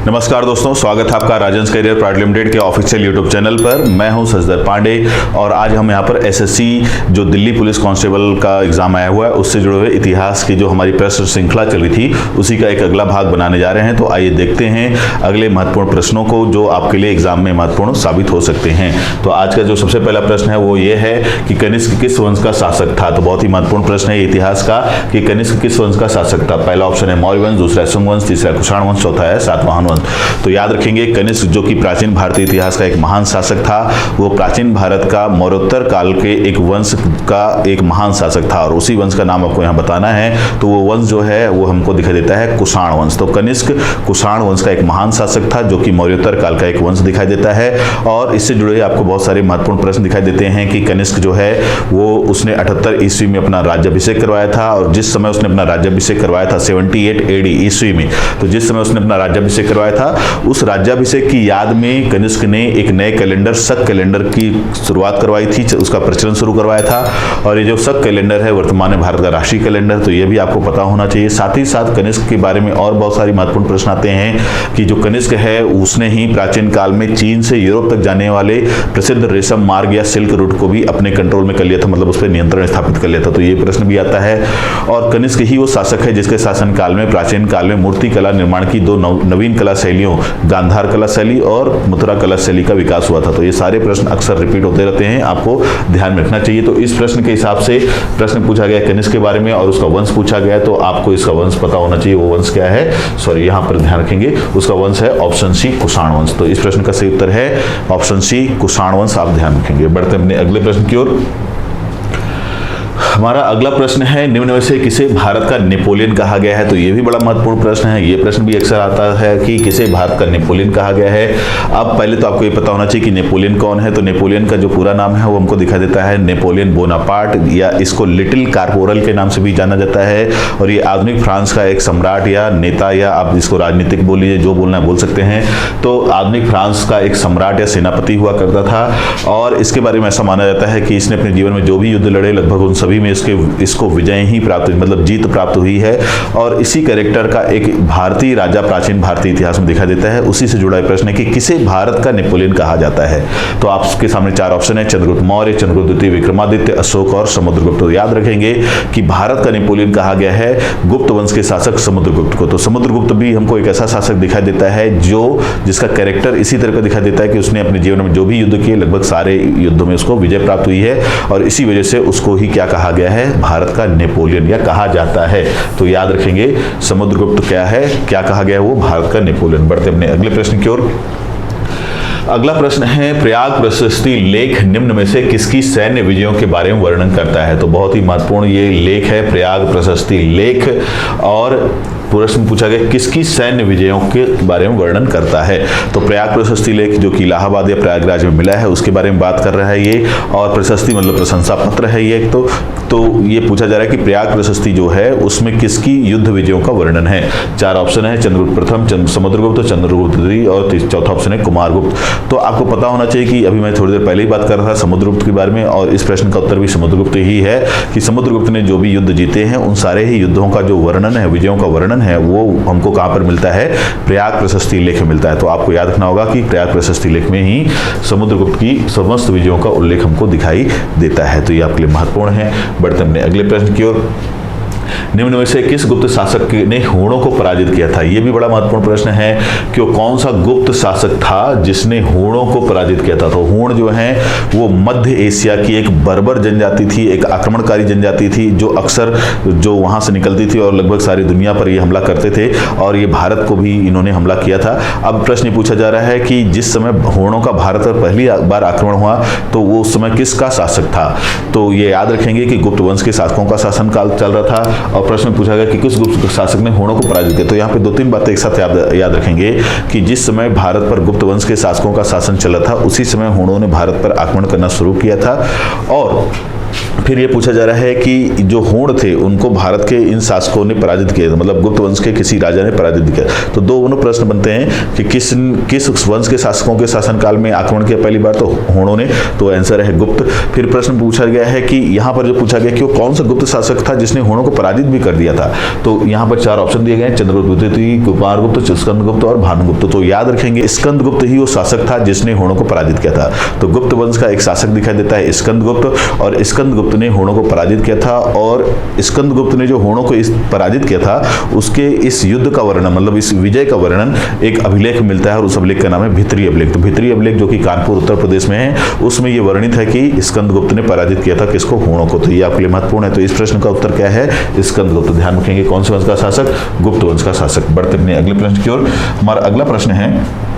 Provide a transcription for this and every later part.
नमस्कार दोस्तों, स्वागत है आपका राजंस करियर प्राइवेट लिमिटेड के ऑफिशियल यूट्यूब चैनल पर। मैं हूं सजदर पांडे और आज हम यहां पर एसएससी जो दिल्ली पुलिस कांस्टेबल का एग्जाम आया हुआ है उससे जुड़े हुए इतिहास की जो हमारी प्रश्न श्रृंखला चल रही थी उसी का एक अगला भाग बनाने जा रहे हैं। तो आइए देखते हैं अगले महत्वपूर्ण प्रश्नों को जो आपके लिए एग्जाम में महत्वपूर्ण साबित हो सकते हैं। तो आज का जो सबसे पहला प्रश्न है वो ये है कि कनिष्क किस वंश का शासक था। तो बहुत ही महत्वपूर्ण प्रश्न है इतिहास का कि कनिष्क किस वंश का शासक था। पहला ऑप्शन है मौर्य वंश, दूसरा शुंग वंश, तीसरा कुषाण वंश, चौथा है सातवाहन वंश। तो याद रखेंगे कनिष्क जो कि प्राचीन भारतीय इतिहास का एक महान शासक था, वो प्राचीन भारत का मौर्योत्तर काल के एक वंश का एक महान शासक था और उसी वंश का नाम आपको यहाँ बताना है। तो वो वंश जो है वो हमको दिखाई देता है कुषाण वंश। तो कनिष्क कुषाण वंश का एक महान शासक था जो कि मौर्योत्तर काल का एक वंश दिखाई देता है। और इससे जुड़े आपको बहुत सारे महत्वपूर्ण प्रश्न दिखाई देते हैं कि कनिष्क जो है वो उसने 78 ईस्वी में अपना राज्याभिषेक करवाया था और जिस समय उसने अपना राज्याभिषेक करवाया था 78 एडी ईस्वी में, तो जिस समय उसने अपना राज्याभिषेक करवाया था उस राज्याभिषेक की याद में कनिष्क ने एक नए कैलेंडर शक कैलेंडर की शुरुआत करवाई थी, उसका प्रचलन शुरू करवाया था। और ये जो शक कैलेंडर है वर्तमान में भारत का राष्ट्रीय कैलेंडर, तो ये भी आपको पता होना चाहिए। साथ ही साथ कनिष्क के बारे में और बहुत सारी महत्वपूर्ण प्रश्न आते हैं कि जो कनिष्क है उसने ही प्राचीन काल में चीन से यूरोप तक जाने वाले प्रसिद्ध रेशम मार्ग या सिल्क रूट को भी अपने कंट्रोल में कर लिया था, मतलब उस पर नियंत्रण स्थापित कर लिया था। तो ये प्रश्न भी आता है। और कनिष्क ही वो शासक है जिसके शासन काल में प्राचीन काल में मूर्ति कला निर्माण की दो नवीन कला शैलियों गांधार कला शैली और मथुरा कला शैली का विकास हुआ था। तो ये सारे प्रश्न अक्सर रिपीट होते रहते हैं, आपको ध्यान में रखना चाहिए। तो इस प्रश्न के हिसाब से प्रश्न पूछा गया कनिष्क के बारे में और उसका वंश पूछा गया, तो आपको इसका वंश पता होना चाहिए। वो वंश क्या है, सॉरी यहाँ पर ध्यान रखेंगे, उसका वंश है ऑप्शन सी कुषाण वंश। तो इस प्रश्न का सही उत्तर है ऑप्शन सी कुषाण वंश, आप ध्यान रखेंगे। बढ़ते अपने अगले प्रश्न की ओर। हमारा अगला प्रश्न है निम्न में से किसे भारत का नेपोलियन कहा गया है। तो ये भी बड़ा महत्वपूर्ण प्रश्न है। ये प्रश्न भी अक्सर आता है कि किसे भारत का नेपोलियन कहा गया है। अब पहले तो आपको ये पता होना चाहिए कि नेपोलियन कौन है। तो नेपोलियन का जो पूरा नाम है वो हमको दिखाई देता है नेपोलियन बोनापार्ट, या इसको लिटिल कार्पोरल के नाम से भी जाना जाता है। और ये आधुनिक फ्रांस का एक सम्राट या नेता, या आप इसको राजनीतिक बोलिए, जो बोलना है बोल सकते हैं। तो आधुनिक फ्रांस का एक सम्राट या सेनापति हुआ करता था और इसके बारे में ऐसा माना जाता है कि इसने अपने जीवन में जो भी युद्ध लड़े लगभग उन सभी में इसको विजय ही प्राप्त हुई, मतलब जीत प्राप्त हुई है। और इसी कैरेक्टर का एक भारतीय राजा प्राचीन भारतीय इतिहास में दिखा देता है। उसी से जुड़ा प्रश्न है कि किसे भारत का नेपोलियन कहा जाता है। तो आपके सामने चार ऑप्शन है, चंद्रगुप्त मौर्य, चंद्रगुप्त द्वितीय, विक्रमादित्य, अशोक और समुद्रगुप्त। तो याद रखेंगे कि भारत का नेपोलियन कहा गया है गुप्त वंश के शासक समुद्रगुप्त को। तो समुद्रगुप्त भी हमको एक ऐसा शासक दिखाई देता है जिसका कैरेक्टर इसी तरह का दिखाई देता है कि उसने अपने जीवन में जो भी युद्ध किए लगभग सारे युद्धों में उसको विजय प्राप्त हुई है और इसी वजह से उसको ही क्या कहा गया है, भारत का नेपोलियन या कहा जाता है। तो याद रखेंगे समुद्रगुप्त क्या है, क्या कहा गया है, वो भारत का नेपोलियन। बढ़ते अपने अगले प्रश्न की ओर। अगला प्रश्न है प्रयाग प्रशस्ति लेख निम्न में से किसकी सैन्य विजयों के बारे में वर्णन करता है। तो बहुत ही महत्वपूर्ण ये लेख है प्रयाग प्रशस्ति लेख। और प्रश्न पूछा गया किसकी सैन्य विजयों के बारे में वर्णन करता है। तो प्रयाग प्रशस्ति लेख जो कि इलाहाबाद या प्रयागराज में मिला है उसके बारे में बात कर रहा है ये। और प्रशस्ति मतलब प्रशंसा पत्र है ये। तो ये पूछा जा रहा है कि प्रयाग प्रशस्ति जो है उसमें किसकी युद्ध विजयों का वर्णन है। चार ऑप्शन है, चंद्रगुप्त प्रथम, समुद्रगुप्त, चंद्रगुप्त द्वितीय और चौथा ऑप्शन है कुमारगुप्त। तो आपको पता होना चाहिए कि अभी मैं थोड़ी देर पहले ही बात कर रहा था समुद्रगुप्त के बारे में और इस प्रश्न का उत्तर भी समुद्रगुप्त ही है कि समुद्रगुप्त ने जो भी युद्ध जीते हैं उन सारे ही युद्धों का जो वर्णन है, विजयों का वर्णन है, वो हमको कहां पर मिलता है, प्रयाग प्रशस्ति लेख में मिलता है। तो आपको याद रखना होगा कि प्रयाग प्रशस्ति लेख में ही समुद्रगुप्त की समस्त विजयों का उल्लेख हमको दिखाई देता है। तो ये आपके लिए महत्वपूर्ण है। बढ़ते अपने अगले प्रश्न की ओर। निम्न में से किस गुप्त शासक ने हूणों को पराजित किया था। यह भी बड़ा महत्वपूर्ण प्रश्न है कि वो कौन सा गुप्त शासक था जिसने हूणों को पराजित किया था। तो हूण जो है वो मध्य एशिया की एक बर्बर जनजाति थी, एक आक्रमणकारी जनजाति थी जो अक्सर जो वहां से निकलती थी और लगभग सारी दुनिया पर ये हमला करते थे और ये भारत को भी इन्होंने हमला किया था। अब प्रश्न पूछा जा रहा है कि जिस समय हूणों का भारत पर पहली बार आक्रमण हुआ तो वो उस समय किसका शासक था। तो ये याद रखेंगे कि गुप्त वंश के शासकों का शासनकाल चल रहा था और प्रश्न पूछा गया कि किस गुप्त शासक ने हूणों को पराजित किया। तो यहाँ पे दो तीन बातें एक साथ याद रखेंगे कि जिस समय भारत पर गुप्त वंश के शासकों का शासन चला था उसी समय हूणों ने भारत पर आक्रमण करना शुरू किया था और फिर ये पूछा जा रहा है कि जो होड़ थे उनको भारत के इन शासकों ने पराजित किया, मतलब गुप्त वंश के किसी राजा ने पराजित किया। तो दो प्रश्न बनते हैं कि किस वंश के शासकों के शासनकाल में आक्रमण किया पहली बार, तो होड़ों ने, तो आंसर है गुप्त। फिर प्रश्न पूछा गया है कि यहाँ पर जो पूछा गया कि वो कौन सा गुप्त शासक था जिसने होड़ों को पराजित भी कर दिया था, तो यहाँ पर 4 ऑप्शन दिए गए हैं, चंद्रगुप्त द्वितीय, कुमारगुप्त, स्कंदगुप्त और भानुगुप्त। तो याद रखेंगे स्कंदगुप्त ही वो शासक था जिसने होड़ों को पराजित किया था। तो गुप्त वंश का एक शासक दिखाई देता है स्कंदगुप्त, और स्कंदगुप्त ने होड़ों को पराजित किया था। और स्कंदगुप्त ने जो होड़ों को पराजित किया था उसके इस युद्ध का वर्णन, मतलब इस विजय का वर्णन एक अभिलेख मिलता है और उस अभिलेख का नाम है भित्री अभिलेख। तो भित्री अभिलेख जो कि कानपुर उत्तर प्रदेश में है, उसमें यह वर्णित है कि स्कंदगुप्त ने पराजित किया था किसको, होड़ों को। तो ये आपके लिए महत्वपूर्ण है। तो इस प्रश्न का उत्तर क्या है, स्कंदगुप्त। ध्यान रखेंगे कौन से वंश का शासक, गुप्त वंश का शासक। बढ़ते अपने अगले प्रश्न की ओर। हमारा अगला प्रश्न है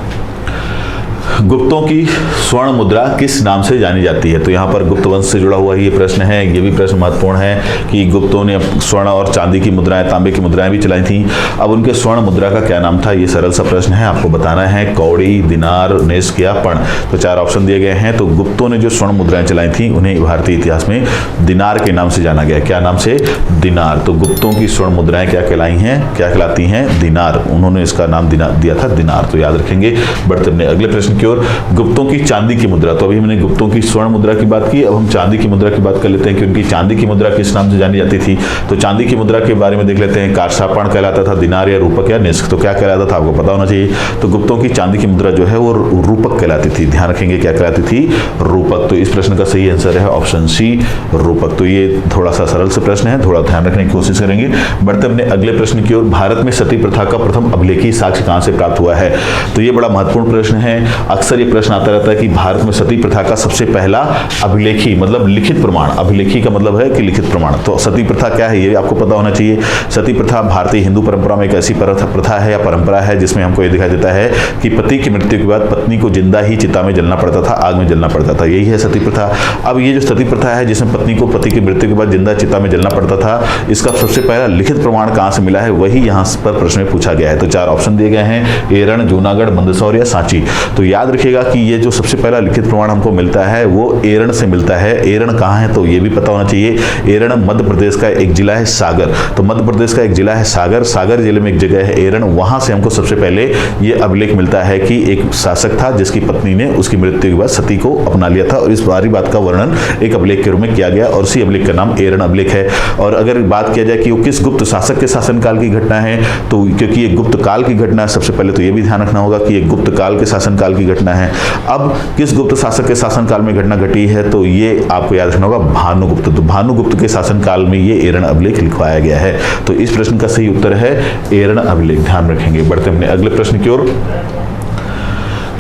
गुप्तों की स्वर्ण मुद्रा किस नाम से जानी जाती है। तो यहाँ पर गुप्त वंश से जुड़ा हुआ ये प्रश्न है। ये भी प्रश्न महत्वपूर्ण है कि गुप्तों ने स्वर्ण और चांदी की मुद्राएं, तांबे की मुद्राएं भी चलाई थी। अब उनके स्वर्ण मुद्रा का क्या नाम था, ये सरल सा प्रश्न है, आपको बताना है। कौड़ी, दिनार, नेस्क या पण। तो 4 ऑप्शन दिए गए हैं। तो गुप्तों ने जो स्वर्ण मुद्राएं चलाई थी उन्हें भारतीय इतिहास में दिनार के नाम से जाना गया। क्या नाम से, दिनार। तो गुप्तों की स्वर्ण मुद्राएं क्या कहलाई हैं, क्या कहलाती हैं, दिनार। उन्होंने इसका नाम दिया था दिनार। तो याद रखेंगे। बढ़ते अपने अगले प्रश्न की ओर। गुप्तों की चांदी की मुद्रा। तो अभी हमने गुप्तों की स्वर्ण मुद्रा की बात की, अब हम चांदी की मुद्रा की बात कर लेते हैं कि उनकी चांदी की मुद्रा किस नाम से जानी जाती थी। तो चांदी की मुद्रा के बारे में देख लेते हैं। कारसापण कहलाता था, दिनार या रूपक या निस्क। तो क्या कहलाता था, आपको पता होना चाहिए। तो गुप्तों की चांदी की मुद्रा जो है वो रूपक कहलाती थी। ध्यान रखेंगे क्या कहलाती थी, रूपक। तो इस प्रश्न का सही आंसर है ऑप्शन सी, रूपक। तो ये थोड़ा सा सरल से प्रश्न है, थोड़ा ध्यान रखने की कोशिश करेंगे। बढ़ते अपने अगले प्रश्न की ओर। भारत में सती प्रथा का प्रथम अभिलेखी साक्ष्य कहां से प्राप्त हुआ है। तो ये बड़ा महत्वपूर्ण प्रश्न है। अक्सर ये प्रश्न आता रहता है कि भारत में सती प्रथा का सबसे पहला अभिलेखी, मतलब लिखित प्रमाण। अभिलेखी का मतलब है कि लिखित प्रमाण। तो सती प्रथा क्या है ये आपको पता होना चाहिए। सती प्रथा भारतीय हिंदू परंपरा में एक ऐसी प्रथा है या परंपरा है जिसमें हमको ये दिखाई देता है कि पति की मृत्यु के बाद पत्नी को जिंदा ही चिता में जलना पड़ता था, आग में जलना पड़ता था। यही है सती प्रथा। अब ये जो सती प्रथा है जिसमें पत्नी को पति की मृत्यु के बाद जिंदा चिता में जलना पड़ता था, इसका सबसे पहला लिखित प्रमाण कहां से मिला है, वही यहां पर प्रश्न में पूछा गया है। तो 4 ऑप्शन दिए गए हैं, एरण, जूनागढ़, मंदसौर या सांची। तो याद रखिएगा कि ये जो सबसे पहला लिखित प्रमाण हमको मिलता है वो एरण से मिलता है। एरण कहाँ है, तो ये भी पता होना चाहिए। एरण मध्य प्रदेश का एक जिला है सागर। तो मध्य प्रदेश का एक जिला है सागर, सागर जिले में एक जगह है एरण। वहां से हमको सबसे पहले ये अभिलेख मिलता है कि एक शासक था जिसकी पत्नी ने उसकी मृत्यु के बाद सती को अपना लिया था, और इस सारी बात का वर्णन एक अभिलेख के रूप में किया गया, और उसी अभिलेख का नाम एरण अभिलेख है। और अगर बात किया जाए कि वो किस गुप्त शासक के शासनकाल की घटना है, तो क्योंकि ये गुप्त काल की घटना है, सबसे पहले तो ये भी ध्यान रखना होगा कि ये गुप्त काल के शासनकाल की घटना है। अब किस गुप्त शासक के शासनकाल में घटना घटी है, तो ये आपको याद रखना होगा, भानुगुप्त। तो भानुगुप्त के शासनकाल में ये एरण अभिलेख लिखवाया गया है। तो इस प्रश्न का सही उत्तर है एरण अभिलेख। ध्यान रखेंगे। बढ़ते अपने अगले प्रश्न की ओर।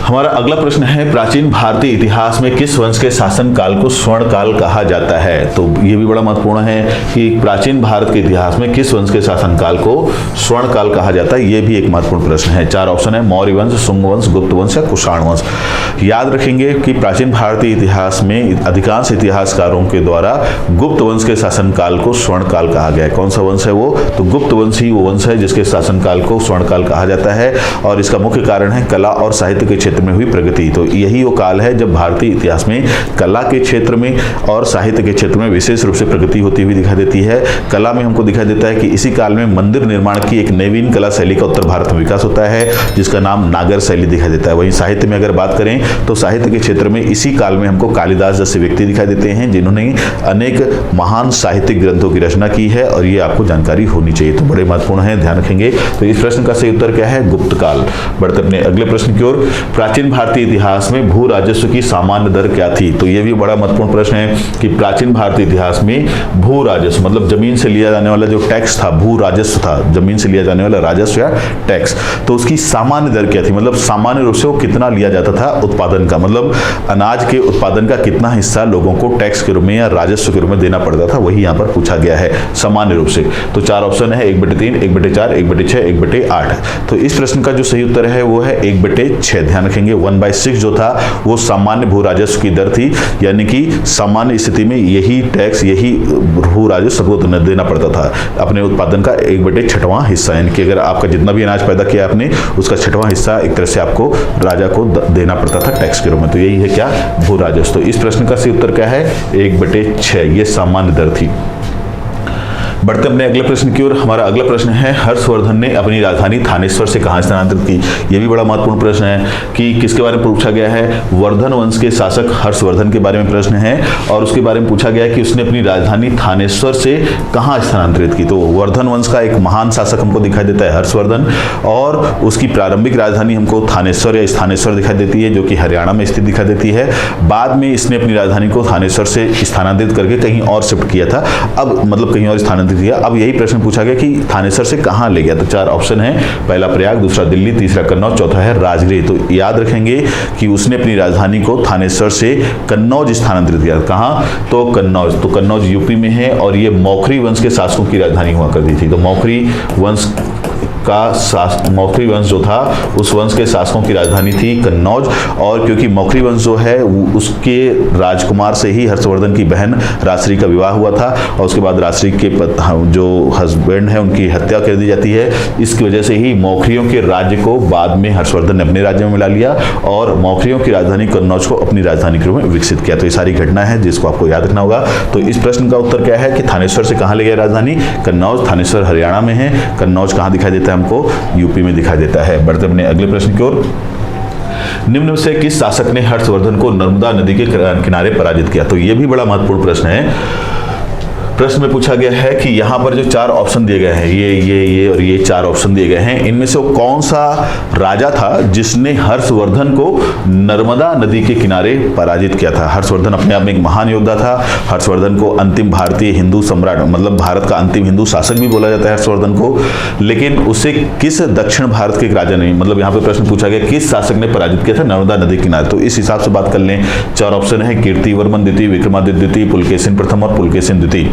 हमारा अगला प्रश्न है, प्राचीन भारतीय इतिहास में किस वंश के शासन काल को स्वर्ण काल कहा जाता है। तो ये भी बड़ा महत्वपूर्ण है कि प्राचीन भारत के इतिहास में किस वंश के शासन काल को स्वर्ण काल कहा जाता है। ये भी एक महत्वपूर्ण प्रश्न है। 4 ऑप्शन है, मौर्य वंश, शुंग वंश, गुप्त वंश या कुषाण वंश। याद रखेंगे कि प्राचीन भारतीय इतिहास में अधिकांश इतिहासकारों के द्वारा गुप्त वंश के शासन काल को स्वर्ण काल कहा गया है। कौन सा वंश है वो, तो गुप्त वंश ही वो वंश है जिसके शासन काल को स्वर्ण काल कहा जाता है। और इसका मुख्य कारण है कला और साहित्य के क्षेत्र में हुई प्रगति। तो यही वो काल है जब भारतीय इतिहास में कला के क्षेत्र में और साहित्य के क्षेत्र में विशेष रूप से प्रगति होती हुई दिखाई देती है। कला में हमको दिखाई देता है कि इसी काल में मंदिर निर्माण की एक नवीन कला शैली का उत्तर भारत में विकास होता है, जिसका नाम नागर शैली दिखाई देता है। वहीं साहित्य में अगर बात करें तो साहित्य के क्षेत्र में इसी काल में हमको कालिदास जैसे व्यक्ति दिखाई देते हैं जिन्होंने अनेक महान साहित्यिक ग्रंथों की रचना की है, और ये आपको जानकारी होनी चाहिए। तो बड़े महत्वपूर्ण है, ध्यान रखेंगे। तो इस प्रश्न का सही उत्तर क्या है, गुप्त काल। बढ़ते अपने अगले प्रश्न की ओर। प्राचीन भारतीय इतिहास में भू राजस्व की सामान्य दर क्या थी। तो यह भी बड़ा महत्वपूर्ण प्रश्न है कि प्राचीन भारतीय इतिहास में भू राजस्व मतलब जमीन से लिया जाने वाला जो टैक्स था, भू राजस्व था, जमीन से लिया जाने वाला राजस्व या टैक्स, तो उसकी सामान्य दर क्या थी। मतलब सामान्य रूप से वो कितना लिया जाता था उत्पादन का, मतलब अनाज के उत्पादन का कितना हिस्सा लोगों को टैक्स के रूप में या राजस्व के रूप में देना पड़ता था, वही यहाँ पर पूछा गया है सामान्य रूप से। तो 4 ऑप्शन है, 1/3, 1/4, 1/6, 1/8। तो इस प्रश्न का जो सही उत्तर है वो है 1/6। ध्यान रखेंगे 1/6 जो था वो सामान्य भू राजस्व की दर थी, यानी कि सामान्य स्थिति में यही टैक्स, यही भू राजस्व सबको देना पड़ता था, अपने उत्पादन का 1/6वां हिस्सा, यानी कि अगर आपका जितना भी अनाज पैदा किया आपने उसका 6वां हिस्सा एक तरह से आपको राजा को देना पड़ता था टैक्स के रूप में। तो यही है क्या, भू राजस्व। तो इस प्रश्न का सही उत्तर क्या है, 1/6, ये सामान्य दर थी। बढ़ते अपने अगले प्रश्न की ओर। हमारा अगला प्रश्न है, हर्षवर्धन ने अपनी राजधानी थानेश्वर से कहां स्थानांतरित की। यह भी बड़ा महत्वपूर्ण प्रश्न है कि किसके बारे में पूछा गया है, वर्धन वंश के शासक हर्षवर्धन के बारे में प्रश्न है, और उसके बारे में पूछा गया है कि उसने अपनी राजधानी थानेश्वर से कहां स्थानांतरित की। तो वर्धन वंश का एक महान शासक हमको दिखाई देता है हर्षवर्धन, और उसकी प्रारंभिक राजधानी हमको थानेश्वर या स्थानेश्वर दिखाई देती है, जो कि हरियाणा में स्थित दिखाई देती है। बाद में इसने अपनी राजधानी को थानेश्वर से स्थानांतरित करके कहीं और शिफ्ट किया था, अब मतलब कहीं और स्थानांतरित किया। अब यही प्रश्न पूछा गया कि थानेश्वर से कहां ले गया। तो 4 ऑप्शन है, पहला प्रयाग, दूसरा दिल्ली, तीसरा कन्नौज, चौथा है राजगृह। तो याद रखेंगे कि उसने अपनी राजधानी को थानेश्वर से कन्नौज स्थानांतरित किया। कहां, तो कन्नौज। तो कन्नौज यूपी में है, और ये मौखरी वंश के शासकों की राजधानी हुआ करती थी। तो मौखरी वंश जो था उस वंश के शासकों की राजधानी थी कन्नौज। और क्योंकि मौखरी वंश जो है उसके राजकुमार से ही हर्षवर्धन की बहन राजश्री का विवाह हुआ था, और उसके बाद राजश्री के जो हस्बैंड है उनकी हत्या कर दी जाती है। इसकी वजह से ही मौखरियों के राज्य को बाद में हर्षवर्धन ने अपने राज्य में मिला लिया, और मौखरियों की राजधानी कन्नौज को अपनी राजधानी के रूप में विकसित किया। तो ये सारी घटना है जिसको आपको याद रखना होगा। तो इस प्रश्न का उत्तर क्या है कि थानेश्वर से कहां ले गया राजधानी, कन्नौज। थानेश्वर हरियाणा में है, कन्नौज कहां दिखाई देता है हमको, यूपी में दिखाई देता है। बढ़ते अपने अगले प्रश्न की ओर। निम्न में से किस शासक ने हर्षवर्धन को नर्मदा नदी के किनारे पराजित किया। तो यह भी बड़ा महत्वपूर्ण प्रश्न है। प्रश्न में पूछा गया है कि यहां पर जो 4 ऑप्शन दिए गए हैं, ये और ये 4 ऑप्शन दिए गए हैं, इनमें से वो कौन सा राजा था जिसने हर्षवर्धन को नर्मदा नदी के किनारे पराजित किया था। हर्षवर्धन अपने आप में एक महान योद्धा था। हर्षवर्धन को अंतिम भारतीय हिंदू सम्राट, मतलब भारत का अंतिम हिंदू शासक भी बोला जाता है हर्षवर्धन को। लेकिन उसे किस दक्षिण भारत के एक राजा ने, मतलब यहाँ पे प्रश्न पूछा गया किस शासक ने पराजित किया था नर्मदा नदी के किनारे। तो इस हिसाब से बात कर लें, 4 ऑप्शन है, कीर्तिवर्मन द्वितीय, विक्रमादित्य द्वितीय, पुलकेशिन प्रथम और पुलकेशिन द्वितीय।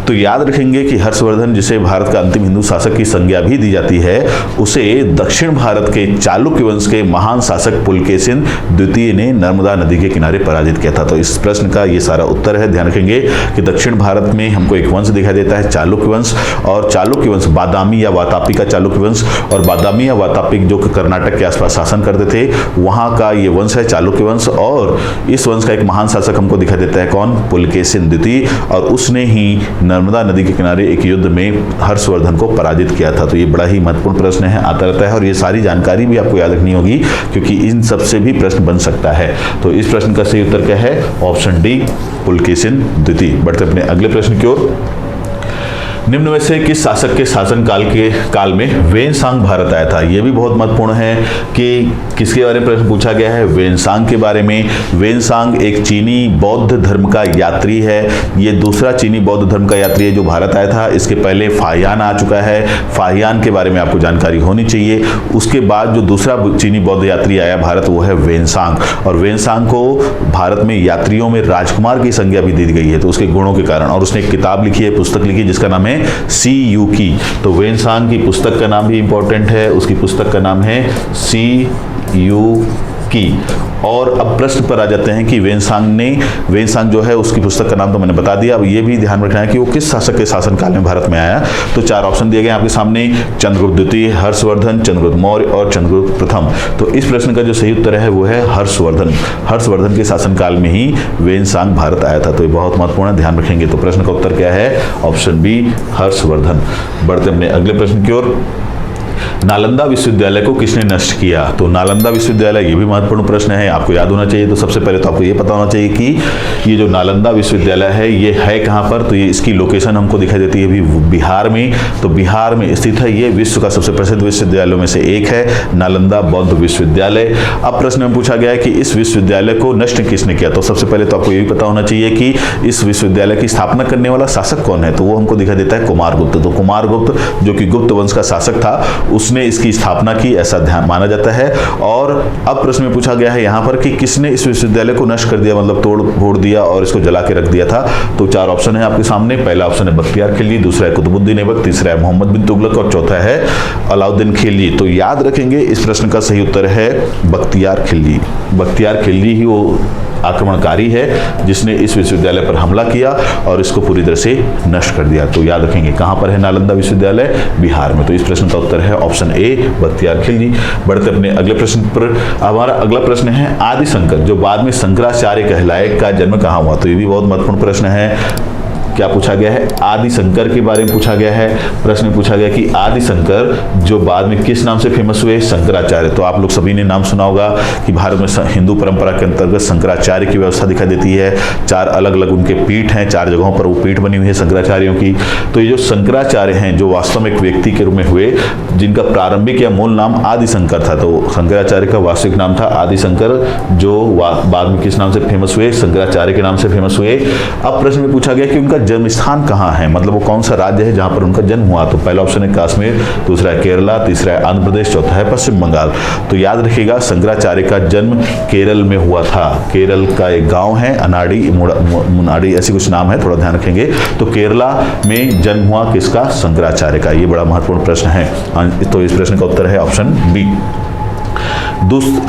तो याद रखेंगे कि हर्षवर्धन, जिसे भारत का अंतिम हिंदू शासक की संज्ञा भी दी जाती है, उसे दक्षिण भारत के चालुक्य वंश के महान शासक पुलकेशिन द्वितीय ने नर्मदा नदी के किनारे पराजित किया था। तो इस प्रश्न का ये सारा उत्तर है। ध्यान रखेंगे कि दक्षिण भारत में हमको एक वंश दिखाई देता है चालुक्य वंश, और चालुक्य वंश बादामी या वातापी का चालुक्य वंश, और बादामी या वातापी जो कर्नाटक के आसपास शासन करते थे वहां का ये वंश है चालुक्य वंश। और इस वंश का एक महान शासक हमको दिखाई देता है कौन, पुलकेशिन द्वितीय, और उसने ही नर्मदा नदी के किनारे एक युद्ध में हर्षवर्धन को पराजित किया था। तो ये बड़ा ही महत्वपूर्ण प्रश्न है, आता रहता है, और ये सारी जानकारी भी आपको याद रखनी होगी क्योंकि इन सब से भी प्रश्न बन सकता है। तो इस प्रश्न का सही उत्तर क्या है, ऑप्शन डी, पुलकेशिन द्वितीय। बढ़ते अपने अगले प्रश्न की ओर। निम्न में से किस शासक के शासन काल में वेनसांग भारत आया था। यह भी बहुत महत्वपूर्ण है कि किसके बारे में प्रश्न पूछा गया है, वेनसांग के बारे में। वेनसांग एक चीनी बौद्ध धर्म का यात्री है। ये दूसरा चीनी बौद्ध धर्म का यात्री है जो भारत आया था। इसके पहले फाहियान आ चुका है, फाहियान के बारे में आपको जानकारी होनी चाहिए। उसके बाद जो दूसरा चीनी बौद्ध यात्री आया भारत वो है वेनसांग, और वेनसांग को भारत में यात्रियों में राजकुमार की संज्ञा भी दी गई है तो उसके गुणों के कारण। और उसने एक किताब लिखी है, पुस्तक लिखी जिसका नाम है सी यू की। तो वेनसांग की पुस्तक का नाम भी इंपॉर्टेंट है, उसकी पुस्तक का नाम है सी यू की। और अब प्रश्न पर आ जाते हैं कि वेनसांग जो है उसकी पुस्तक का नाम तो मैंने बता दिया। अब ये भी ध्यान रखना है कि वो किस शासक के शासनकाल में भारत में आया। तो 4 ऑप्शन दिए गए आपके सामने, चंद्रगुप्त द्वितीय, हर्षवर्धन, चंद्रगुप्त मौर्य और चंद्रगुप्त प्रथम। तो इस प्रश्न का जो सही उत्तर है वो है हर्षवर्धन। हर्षवर्धन के शासनकाल में ही वेनसांग भारत आया था। तो ये बहुत महत्वपूर्ण है, ध्यान रखेंगे। तो प्रश्न का उत्तर क्या है, ऑप्शन बी, हर्षवर्धन। बढ़ते अपने अगले प्रश्न की ओर। नालंदा विश्वविद्यालय को किसने नष्ट किया। तो नालंदा विश्वविद्यालय, ये भी महत्वपूर्ण प्रश्न है, आपको याद होना चाहिए। तो सबसे पहले तो आपको ये पता होना चाहिए कि ये जो नालंदा विश्वविद्यालय है ये है कहाँ पर। तो ये इसकी लोकेशन हमको दिखाई देती है अभी बिहार में। तो बिहार में स्थित है, ये विश्व का सबसे प्रसिद्ध विश्वविद्यालयों में से एक है, नालंदा बौद्ध विश्वविद्यालय। अब प्रश्न में पूछा गया है कि इस विश्वविद्यालय को नष्ट किसने किया। तो सबसे पहले तो आपको ये भी पता होना चाहिए कि इस विश्वविद्यालय की स्थापना करने वाला शासक कौन है। तो वो हमको दिखाई देता है कुमारगुप्त। तो कुमारगुप्त जो कि गुप्त वंश का शासक था, उसने इसकी स्थापना की, ऐसा ध्यान माना जाता है। और अब प्रश्न में पूछा गया है यहाँ पर कि किसने इस विश्वविद्यालय को नष्ट कर दिया, मतलब तोड़ फोड़ दिया और इसको जला के रख दिया था। तो 4 ऑप्शन है आपके सामने। पहला ऑप्शन है बख्तियार खिलजी, दूसरा है कुतुबुद्दीन ऐबक, तीसरा है मोहम्मद बिन तुगलक और चौथा है अलाउद्दीन खिलजी। तो याद रखेंगे इस प्रश्न का सही उत्तर है बख्तियार खिलजी। बख्तियार खिलजी ही वो आक्रमणकारी है जिसने इस विश्वविद्यालय पर हमला किया और इसको पूरी तरह से नष्ट कर दिया। तो याद रखेंगे कहां पर है नालंदा विश्वविद्यालय, बिहार में। तो इस प्रश्न का उत्तर है ऑप्शन ए बख्तियार खिलजी। बढ़ते अपने अगले प्रश्न पर। हमारा अगला प्रश्न है आदि शंकर जो बाद में शंकराचार्य कहलाए का जन्म कहां हुआ। तो ये भी बहुत महत्वपूर्ण प्रश्न है। क्या पूछा गया है, आदि शंकर के बारे में पूछा गया है। प्रश्न में पूछा गया कि आदि शंकर जो बाद में किस नाम से फेमस हुए, शंकराचार्य। तो आप लोग सभी ने नाम सुना होगा कि भारत में हिंदू परंपरा के अंतर्गत शंकराचार्य की व्यवस्था दिखाई देती है। 4 अलग अलग उनके पीठ हैं, 4 जगहों पर वो पीठ बनी हुई है शंकराचार्यों की। तो ये जो शंकराचार्य हैं जो वास्तव में एक व्यक्ति के रूप में हुए जिनका प्रारंभिक या मूल नाम आदि शंकर था। तो शंकराचार्य का वास्तविक नाम था आदि शंकर, जो बाद में किस नाम से फेमस हुए, शंकराचार्य के नाम से फेमस हुए। अब प्रश्न में पूछा गया कि उनका जन्म स्थान कहाँ है, मतलब वो कौन सा राज्य है जहां पर उनका जन्म हुआ। तो पहला ऑप्शन है कश्मीर, दूसरा है केरला, तीसरा है आंध्र प्रदेश, चौथा है पश्चिम बंगाल। तो याद रखिएगा शंकराचार्य का जन्म केरल में हुआ था। केरल का एक गांव है अनाड़ी मुनाड़ी ऐसी कुछ नाम है, थोड़ा ध्यान रखेंगे। तो केरला में जन्म हुआ किसका, शंकराचार्य का। ये बड़ा महत्वपूर्ण प्रश्न है। तो इस प्रश्न का उत्तर है ऑप्शन बी।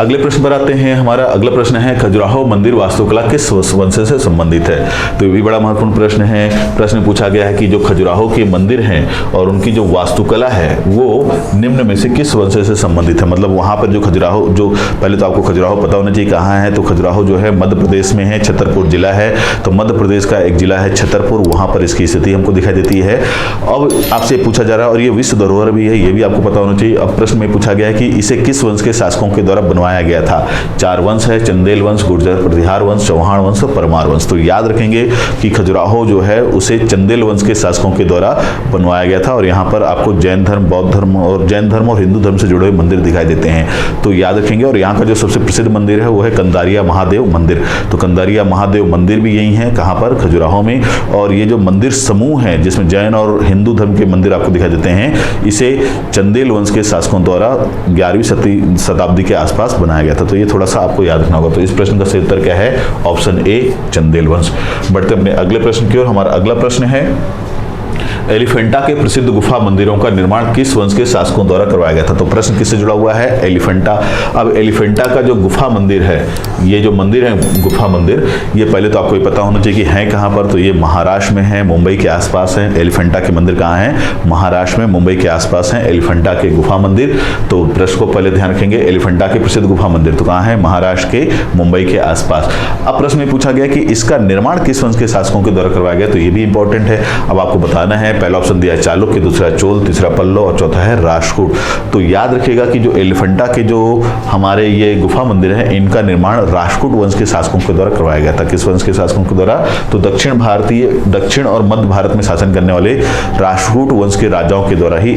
अगले प्रश्न पर आते हैं। हमारा अगला प्रश्न है खजुराहो मंदिर वास्तुकला किस वंश से संबंधित है। तो ये भी बड़ा महत्वपूर्ण प्रश्न है। प्रश्न में पूछा गया है कि जो खजुराहो के मंदिर हैं और उनकी जो वास्तुकला है वो निम्न में से किस वंश से संबंधित है। मतलब वहां पर जो खजुराहो, जो पहले तो आपको खजुराहो पता होना चाहिए कहाँ है। तो खजुराहो जो है मध्य प्रदेश में है, छतरपुर जिला है। तो मध्य प्रदेश का एक जिला है छतरपुर, वहां पर इसकी स्थिति हमको दिखाई देती है। अब आपसे पूछा जा रहा है और ये विश्व धरोहर भी है, ये भी आपको पता होना चाहिए। अब प्रश्न में पूछा गया है कि इसे किस वंश के शासकों के द्वारा बनवाया गया था। 4 वंश है, चंदेल वंश, गुर्जर प्रतिहार वंश, चौहान वंश और परमार वंश। तो याद रखेंगे कि खजुराहो जो है उसे चंदेल वंश के शासकों के द्वारा बनवाया गया था। और यहाँ पर आपको जैन धर्म, बौद्ध धर्म और हिंदू धर्म से जुड़े हुए मंदिर दिखाई देते हैं। तो याद रखेंगे। और यहाँ का जो सबसे प्रसिद्ध मंदिर है वो है कंदारिया महादेव मंदिर। तो कंदारिया महादेव मंदिर भी यही है, कहाँ पर, खजुराहो में। और ये जो मंदिर समूह है जिसमें जैन और हिंदू धर्म के मंदिर आपको दिखाई देते हैं, इसे चंदेल वंश के शासकों द्वारा 11वीं शताब्दी के आसपास बनाया गया था। तो ये थोड़ा सा आपको याद रखना होगा। तो इस प्रश्न का सही उत्तर क्या है, ऑप्शन ए चंदेल वंश। बढ़ते अपने अगले प्रश्न की ओर। हमारा अगला प्रश्न है एलिफेंटा के प्रसिद्ध गुफा मंदिरों का निर्माण किस वंश के शासकों द्वारा करवाया गया था। तो प्रश्न किससे जुड़ा हुआ है, एलिफेंटा। अब एलिफेंटा का जो गुफा मंदिर है, ये जो मंदिर है गुफा मंदिर, ये पहले तो आपको पता होना चाहिए कि है कहाँ पर। तो ये महाराष्ट्र में है, मुंबई के आसपास है। एलिफेंटा के मंदिर कहाँ है, महाराष्ट्र में, मुंबई के आसपास है एलिफेंटा के गुफा मंदिर। तो प्रश्न को पहले ध्यान रखेंगे, एलिफेंटा के प्रसिद्ध गुफा मंदिर तो कहाँ है, महाराष्ट्र के, मुंबई के आसपास। अब प्रश्न में पूछा गया कि इसका निर्माण किस वंश के शासकों के द्वारा करवाया गया। तो ये भी इंपॉर्टेंट है। अब आपको बताना है, पहला ऑप्शन दिया है चालुक्य, दूसरा चोल, तीसरा पल्लव और चौथा है राष्ट्रकूट। तो याद रखिएगा कि जो एलिफेंटा के जो हमारे ये गुफा मंदिर है, इनका निर्माण राष्ट्रकूट वंश के शासकों के द्वारा करवाया गया था। किस वंश के शासकों के द्वारा, तो दक्षिण और मध्य भारत में शासन करने वाले राष्ट्रकूट वंश के राजाओं के द्वारा ही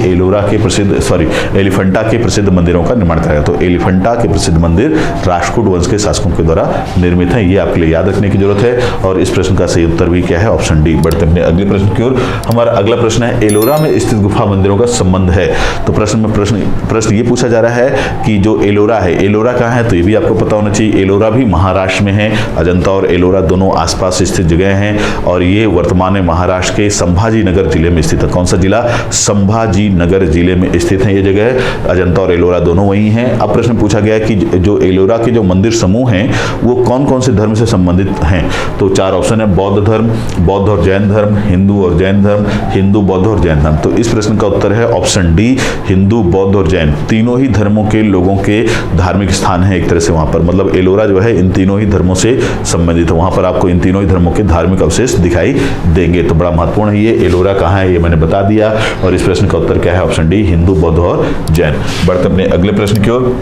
एलिफेंटा के प्रसिद्ध मंदिरों का निर्माण कराया। तो एलिफेंटा के प्रसिद्ध मंदिर राष्ट्रकूट वंश के शासकों के द्वारा निर्मित है। ये आपके लिए याद रखने की जरूरत है। और इस प्रश्न का सही उत्तर भी क्या है, ऑप्शन डी। बढ़ते अपने अगले प्रश्न की ओर। हमारा अगला प्रश्न है एलोरा में स्थित गुफा मंदिरों का संबंध है। तो प्रश्न ये पूछा जा रहा है कि जो एलोरा है, एलोरा कहाँ है। तो ये भी आपको पता होना चाहिए, एलोरा भी महाराष्ट्र में है। अजंता और एलोरा दोनों आसपास स्थित जगह हैं और ये वर्तमान में महाराष्ट्र के संभाजी नगर जिले में स्थित है। कौन सा जिला, संभाजी नगर जिले में स्थित है ये जगह। अजंता और एलोरा दोनों वही हैं। अब प्रश्न पूछा गया कि जो एलोरा के जो मंदिर समूह हैं वो कौन कौन से धर्म से संबंधित हैं। तो 4 ऑप्शन है, बौद्ध धर्म, बौद्ध और जैन धर्म, हिंदू और जैन धर्म, हिंदू, बौद्ध और जैन धर्म। तो इस प्रश्न का उत्तर है ऑप्शन डी, हिंदू, बौद्ध और जैन। तीनों ही धर्मों के लोगों के धार्मिक स्थान है एक तरह से वहां पर। मतलब एलोरा जो है इन तीनों ही धर्मों से संबंधित है। वहां पर आपको इन तीनों ही धर्मों के धार्मिक अवशेष दिखाई देंगे। तो बड़ा महत्वपूर्ण है ये। एलोरा कहाँ है ये मैंने बता दिया। और इस प्रश्न का उत्तर क्या है, ऑप्शन डी, हिंदू, बौद्ध और जैन। बढ़ते अपने अगले प्रश्न की ओर।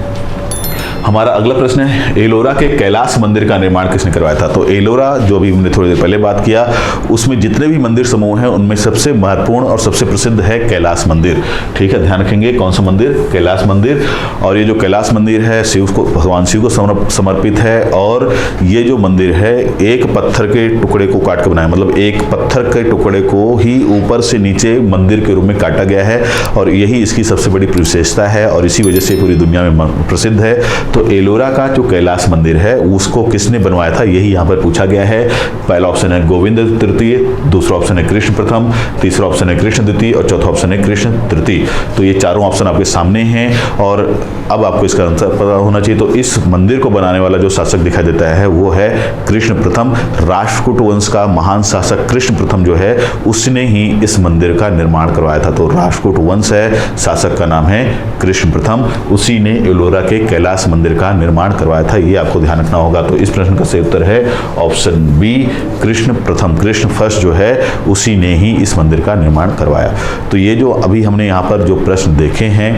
हमारा अगला प्रश्न है, एलोरा के कैलाश मंदिर का निर्माण किसने करवाया था? तो एलोरा जो अभी हमने थोड़ी देर पहले बात किया, उसमें जितने भी मंदिर समूह हैं उनमें सबसे महत्वपूर्ण और सबसे प्रसिद्ध है कैलाश मंदिर। ठीक है, ध्यान रखेंगे कौन सा मंदिर? कैलाश मंदिर। और ये जो कैलाश मंदिर है शिव को, भगवान शिव को समर्पित है। और ये जो मंदिर है एक पत्थर के टुकड़े को काट के बनाया, मतलब एक पत्थर के टुकड़े को ही ऊपर से नीचे मंदिर के रूप में काटा गया है और यही इसकी सबसे बड़ी विशेषता है और इसी वजह से पूरी दुनिया में प्रसिद्ध है। तो एलोरा का जो कैलाश मंदिर है उसको किसने बनवाया था, यही यहाँ पर पूछा गया है। पहला ऑप्शन है गोविंद तृतीय, दूसरा ऑप्शन है कृष्ण प्रथम, तीसरा ऑप्शन है कृष्ण द्वितीय और चौथा ऑप्शन है कृष्ण तृतीय। तो ये चारों ऑप्शन आपके सामने हैं और अब आपको इसका आंसर पता होना चाहिए। तो इस मंदिर को बनाने वाला जो शासक दिखाई देता है वो है कृष्ण प्रथम। राष्ट्रकूट वंश का महान शासक कृष्ण प्रथम जो है उसने ही इस मंदिर का निर्माण करवाया था। तो राष्ट्रकूट वंश है, शासक का नाम है कृष्ण प्रथम, उसी ने एलोरा के कैलाश मंदिर का निर्माण करवाया था। ये आपको ध्यान रखना होगा। तो इस प्रश्न का सही उत्तर है ऑप्शन बी, कृष्ण प्रथम। कृष्ण फर्स्ट जो है उसी ने ही इस मंदिर का निर्माण करवाया। तो ये जो अभी हमने यहाँ पर जो प्रश्न देखे हैं,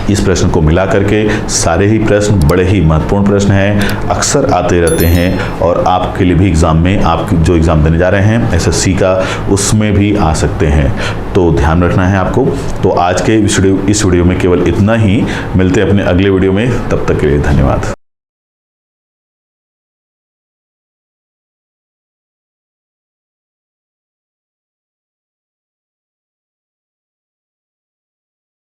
इस प्रश्न को मिला करके सारे ही प्रश्न बड़े ही महत्वपूर्ण प्रश्न हैं, अक्सर आते रहते हैं और आपके लिए भी एग्ज़ाम में, आप जो एग्ज़ाम देने जा रहे हैं एसएससी का, उसमें भी आ सकते हैं। तो ध्यान रखना है आपको। तो आज के इस वीडियो में केवल इतना ही। मिलते हैं अपने अगले वीडियो में, तब तक के लिए धन्यवाद।